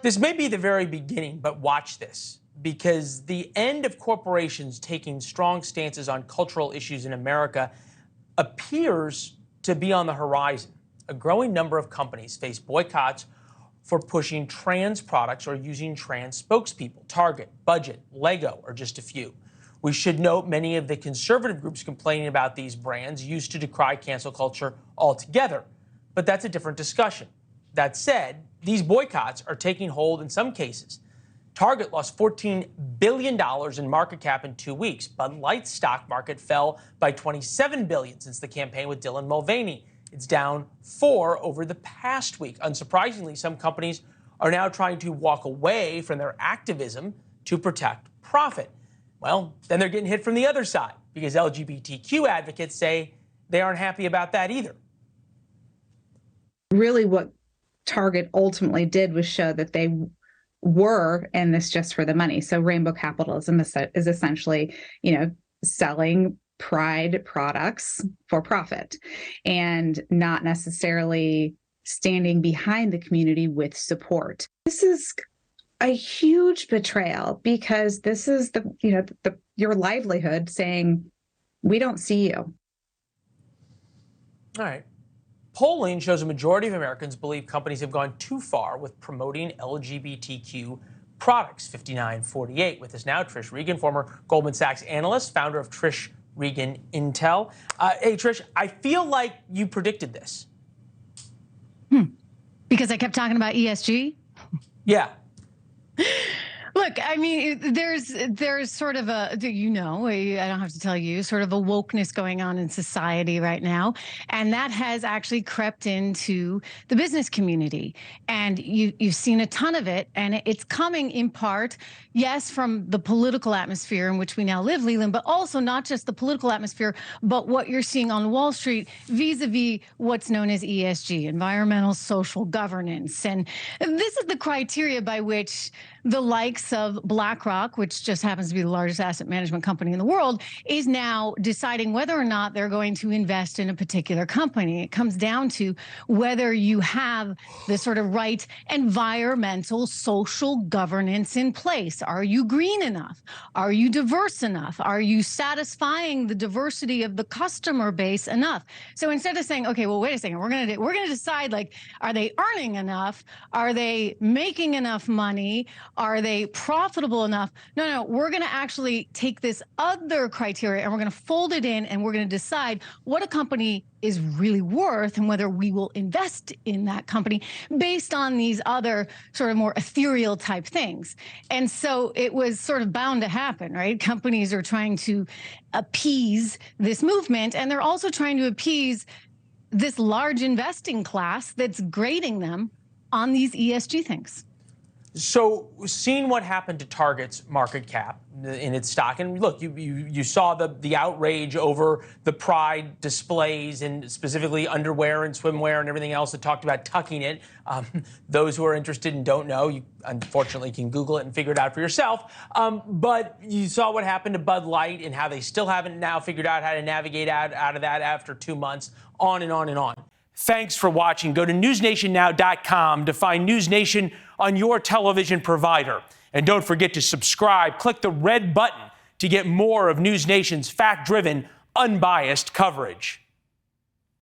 This may be the very beginning, but watch this, because the end of corporations taking strong stances on cultural issues in America appears to be on the horizon. A growing number of companies face boycotts for pushing trans products or using trans spokespeople. Target, Budget, Lego are just a few. We should note many of the conservative groups complaining about these brands used to decry cancel culture altogether, but that's a different discussion. That said, these boycotts are taking hold in some cases. Target lost $14 billion in market cap in 2 weeks. Bud Light's stock market fell by $27 billion since the campaign with Dylan Mulvaney. It's down 4 over the past week. Unsurprisingly, some companies are now trying to walk away from their activism to protect profit. Well, then they're getting hit from the other side because LGBTQ advocates say they aren't happy about that either. Really what Target ultimately did was show that they were in this just for the money. So rainbow capitalism is essentially, selling pride products for profit and not necessarily standing behind the community with support. This is a huge betrayal because this is your livelihood saying, we don't see you. All right. Polling shows a majority of Americans believe companies have gone too far with promoting LGBTQ products. 59-48. With us now, Trish Regan, former Goldman Sachs analyst, founder of Trish Regan Intel. Hey, Trish, I feel like you predicted this. Because I kept talking about ESG? Yeah. Look, I mean, there's sort of I don't have to tell you, sort of a wokeness going on in society right now. And that has actually crept into the business community. And you've seen a ton of it. And it's coming in part, yes, from the political atmosphere in which we now live, Leland, but also not just the political atmosphere, but what you're seeing on Wall Street vis-a-vis what's known as ESG, environmental social governance. And this is the criteria by which the likes of BlackRock, which just happens to be the largest asset management company in the world, is now deciding whether or not they're going to invest in a particular company. It comes down to whether you have the sort of right environmental social governance in place. Are you green enough? Are you diverse enough? Are you satisfying the diversity of the customer base enough? So instead of saying, okay, well, wait a second, we're going to decide, like, are they earning enough? Are they making enough money? Are they profitable enough? No, we're going to actually take this other criteria and we're going to fold it in and we're going to decide what a company is really worth and whether we will invest in that company based on these other sort of more ethereal type things. And so it was sort of bound to happen, right? Companies are trying to appease this movement, and they're also trying to appease this large investing class that's grading them on these ESG things. So seeing what happened to Target's market cap in its stock, and look, you saw the outrage over the pride displays and specifically underwear and swimwear and everything else that talked about tucking it. Those who are interested and don't know, you unfortunately can Google it and figure it out for yourself. But you saw what happened to Bud Light and how they still haven't now figured out how to navigate out of that after 2 months, on and on and on. Thanks for watching. Go to newsnationnow.com to find NewsNation on your television provider. And don't forget to subscribe. Click the red button to get more of NewsNation's fact-driven, unbiased coverage.